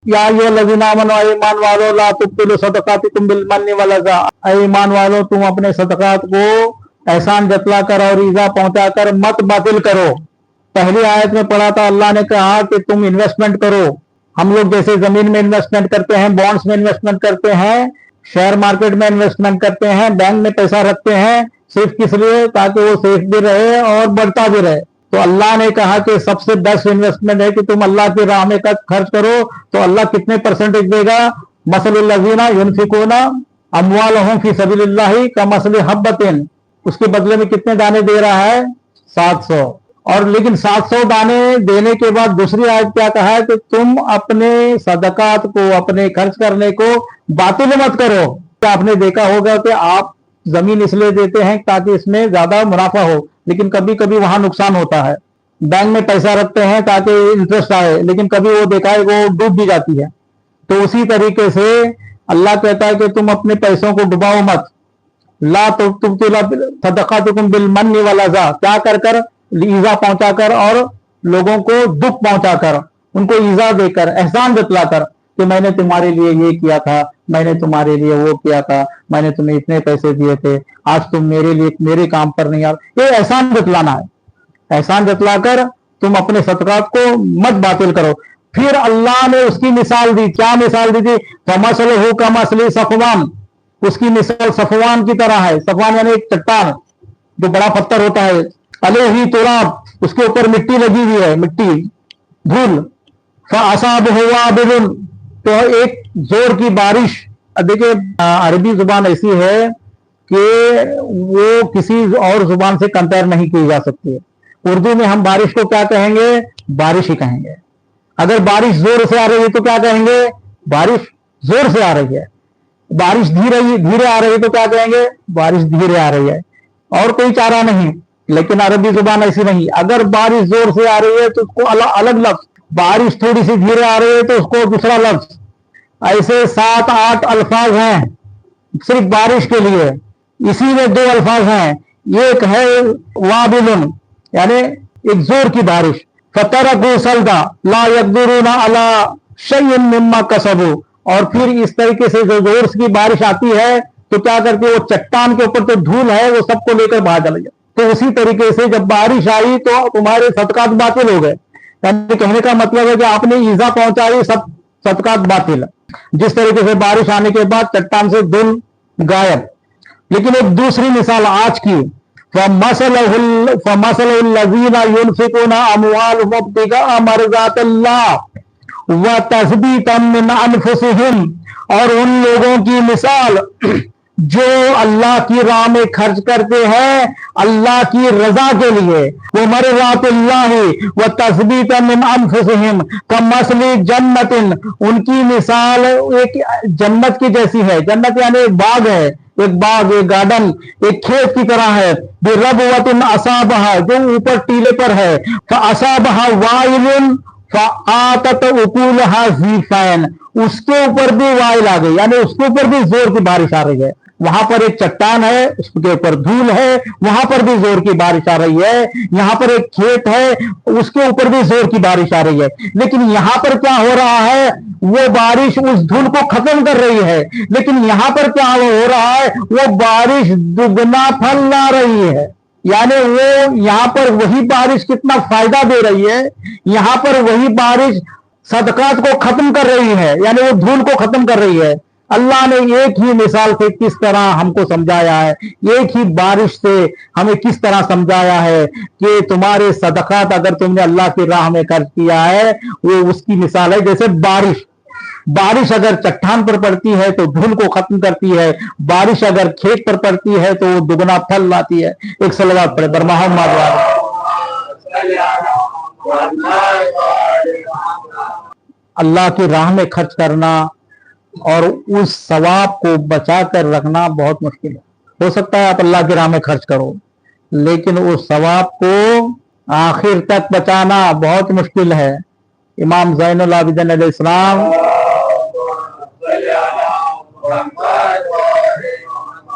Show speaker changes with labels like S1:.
S1: या अय्युहल्लज़ीना आमनू, ईमान वालों, ला तुब्तिलू सदक़ातिकुम बिल मन्नि वल अज़ा, ईमान वालों तुम अपने सदक़ात को एहसान जतला कर और ईज़ा पहुंचा कर मत बातिल करो। पहली आयत में पढ़ा था, अल्लाह ने कहा कि तुम इन्वेस्टमेंट करो। हम लोग जैसे जमीन में इन्वेस्टमेंट करते हैं, बॉन्ड्स में इन्वेस्टमेंट करते हैं, शेयर मार्केट में इन्वेस्टमेंट करते हैं, बैंक में पैसा रखते हैं, सिर्फ किस लिए? ताकि वो सेफ भी रहे और बढ़ता भी रहे। तो अल्लाह ने कहा कि सबसे बेस्ट इन्वेस्टमेंट है कि तुम अल्लाह की राह में खर्च करो। तो अल्लाह कितने परसेंटेज देगा? मसलुल लज़ीना युनफिकूना अम्वालहुम फी सबिलिल्लाहि कमसलि हब्बतिन, उसके बदले में कितने दाने दे रहा है? 700। और लेकिन 700 दाने देने के बाद दूसरी आयत क्या कहा है कि तुम अपने सदकात को, अपने खर्च करने को बातिल मत करो। आपने देखा होगा कि आप जमीन इसलिए देते हैं ताकि इसमें ज्यादा मुनाफा हो, लेकिन कभी कभी वहां नुकसान होता है। बैंक में पैसा रखते हैं ताकि इंटरेस्ट आए, लेकिन कभी वो देखा है वो डूब भी जाती है। तो उसी तरीके से अल्लाह कहता है कि तुम अपने पैसों को डुबाओ मत। ला तुब्तिलू सदक़ातिकुम बिल मन्नि वल अज़ा, क्या कर कर? ईजा पहुंचाकर और लोगों को दुख पहुंचाकर, उनको ईजा देकर, एहसान जतलाकर कि मैंने तुम्हारे लिए ये किया था, मैंने तुम्हारे लिए वो किया था, मैंने तुम्हें इतने पैसे दिए थे, आज तुम मेरे लिए मेरे काम पर नहीं आ। ये एहसान जतलाना है। एहसान जतलाकर तुम अपने सदक़ात को मत बातिल करो। फिर अल्लाह ने उसकी मिसाल दी। क्या मिसाल दी थी? फमसलहु कमसलि सफ़वान, उसकी मिसाल सफ़वान की तरह है। सफ़वान यानी एक चट्टान, जो बड़ा पत्थर होता है। अलैहि तुराब, उसके ऊपर मिट्टी लगी हुई है, मिट्टी, धूल। फ़असाबहु वाबिलुन, तो एक जोर की बारिश। देखिए अरबी जुबान ऐसी है कि वो किसी और जुबान से कंपेयर नहीं की जा सकती है। उर्दू में हम बारिश को क्या कहेंगे? बारिश ही कहेंगे। अगर बारिश जोर से आ रही है तो क्या कहेंगे? बारिश जोर से आ रही है। बारिश धीरे आ रही है तो क्या कहेंगे? बारिश धीरे आ रही है। और कोई चारा नहीं। लेकिन अरबी जुबान ऐसी नहीं। अगर बारिश जोर से आ रही है तो उसको अलग लफ्ज, बारिश थोड़ी सी धीरे आ रही है तो उसको दूसरा लफ्ज। ऐसे 7-8 अल्फाज हैं सिर्फ बारिश के लिए। इसी में 2 अल्फाज हैं, एक है वाबिलुन, यानी एक जोर की बारिश। फतरकू सल्दा ला यक़दिरूना अला शैइन मिम्मा कसबू, और फिर इस तरीके से जो जोर की बारिश आती है तो क्या करती है? वो चट्टान के ऊपर जो धूल है वो सबको लेकर बाहर चले जाए। तो उसी तरीके से जब बारिश आई तो तुम्हारे सदकात बातिल हो गए। यानी कहने का मतलब है कि आपने ईजा पहुंचाई, सब सदकात बातिल। जिस तरीके से बारिश आने के बाद चट्टान से धूल गायब। लेकिन एक दूसरी मिसाल आज की, फमसलुल लज़ीना युनफिकूना अम्वालहुम इब्तिगाअ मरज़ातिल्लाह व तस्बीतम मिन अनफुसिहिम, और उन लोगों की मिसाल जो अल्लाह की राह में खर्च करते हैं अल्लाह की रजा के लिए। वो मरज़ातिल्लाहि व तस्बीतम मिन अनफुसिहिम कमसलि जन्नतिन, उनकी मिसाल एक जन्नत की जैसी है। जन्नत यानी एक बाग है, एक बाग, एक गार्डन, एक खेत की तरह है। बिरबवतिन असाबहा, जो ऊपर टीले पर है। फअसाबहा वाइलुन फआतत उकूलहा ज़ीफ़ैन, उसके ऊपर भी वाइल आ गई, यानी उसके ऊपर भी जोर की बारिश आ रही है। वहां पर एक चट्टान है, उसके ऊपर धूल है, वहां पर भी जोर की बारिश आ रही है। यहाँ पर एक खेत है, उसके ऊपर भी जोर की बारिश आ रही है। लेकिन यहाँ पर क्या हो रहा है? वो बारिश उस धूल को खत्म कर रही है। लेकिन यहाँ पर क्या हो रहा है? वो बारिश दुगना फल ला रही है। यानी वो यहाँ पर वही बारिश कितना फायदा दे रही है, यहाँ पर वही बारिश सदकात को खत्म कर रही है, यानी वो धूल को खत्म कर रही है। अल्लाह ने एक ही मिसाल से किस तरह हमको समझाया है, एक ही बारिश से हमें किस तरह समझाया है कि तुम्हारे सदकात अगर तुमने अल्लाह की राह में खर्च किया है, वो उसकी मिसाल है जैसे बारिश। बारिश अगर चट्टान पर पड़ती है तो धूल को खत्म करती है, बारिश अगर खेत पर पड़ती है तो वो दुगना फल लाती है। एक सलवात पढ़े बर मोहम्मद। अल्लाह की राह में खर्च करना और उस सवाब को बचा कर रखना बहुत मुश्किल है। हो सकता है आप अल्लाह की राह में खर्च करो, लेकिन उस सवाब को आखिर तक बचाना बहुत मुश्किल है। इमाम ज़ैनुल आबिदीन अलैहिस्सलाम